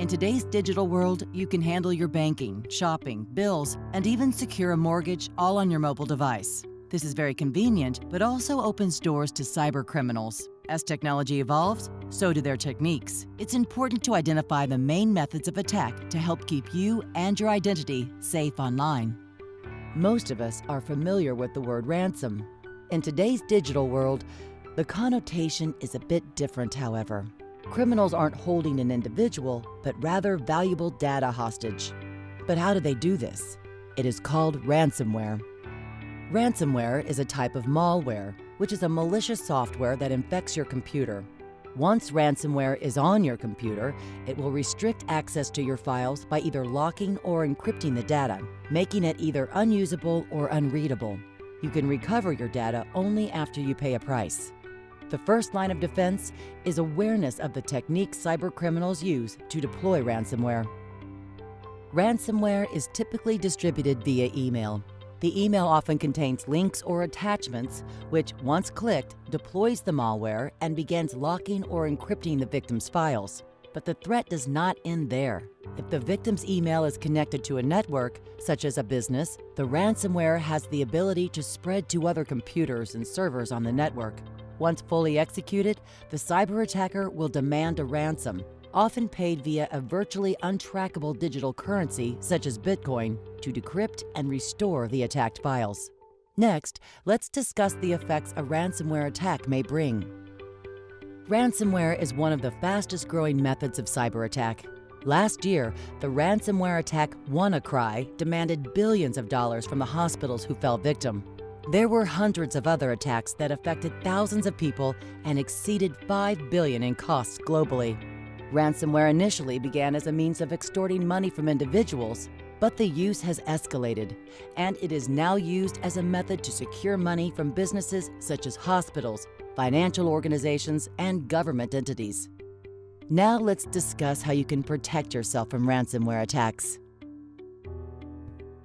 In today's digital world, you can handle your banking, shopping, bills, and even secure a mortgage all on your mobile device. This is very convenient, but also opens doors to cyber criminals. As technology evolves, so do their techniques. It's important to identify the main methods of attack to help keep you and your identity safe online. Most of us are familiar with the word ransom. In today's digital world, the connotation is a bit different, however. Criminals aren't holding an individual, but rather valuable data hostage. But how do they do this? It is called ransomware. Ransomware is a type of malware, which is a malicious software that infects your computer. Once ransomware is on your computer, it will restrict access to your files by either locking or encrypting the data, making it either unusable or unreadable. You can recover your data only after you pay a price. The first line of defense is awareness of the techniques cybercriminals use to deploy ransomware. Ransomware is typically distributed via email. The email often contains links or attachments, which, once clicked, deploys the malware and begins locking or encrypting the victim's files. But the threat does not end there. If the victim's email is connected to a network, such as a business, the ransomware has the ability to spread to other computers and servers on the network. Once fully executed, the cyber attacker will demand a ransom, often paid via a virtually untrackable digital currency such as Bitcoin, to decrypt and restore the attacked files. Next, let's discuss the effects a ransomware attack may bring. Ransomware is one of the fastest-growing methods of cyber attack. Last year, the ransomware attack WannaCry demanded billions of dollars from the hospitals who fell victim. There were hundreds of other attacks that affected thousands of people and exceeded $5 billion in costs globally. Ransomware initially began as a means of extorting money from individuals, but the use has escalated, and it is now used as a method to secure money from businesses such as hospitals, financial organizations, and government entities. Now let's discuss how you can protect yourself from ransomware attacks.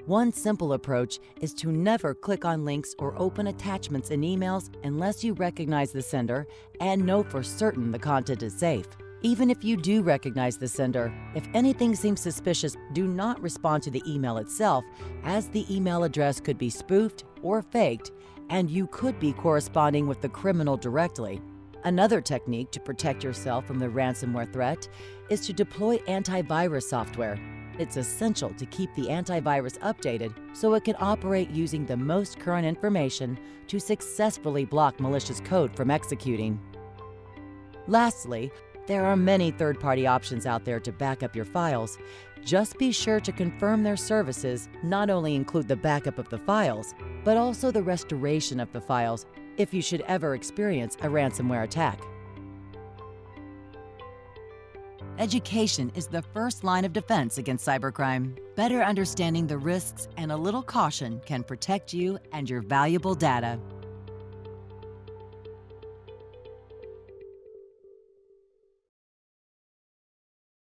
One simple approach is to never click on links or open attachments in emails unless you recognize the sender and know for certain the content is safe. Even if you do recognize the sender, if anything seems suspicious, do not respond to the email itself, as the email address could be spoofed or faked, and you could be corresponding with the criminal directly. Another technique to protect yourself from the ransomware threat is to deploy antivirus software. It's essential to keep the antivirus updated so it can operate using the most current information to successfully block malicious code from executing. Lastly, there are many third-party options out there to back up your files. Just be sure to confirm their services not only include the backup of the files, but also the restoration of the files if you should ever experience a ransomware attack. Education is the first line of defense against cybercrime. Better understanding the risks and a little caution can protect you and your valuable data.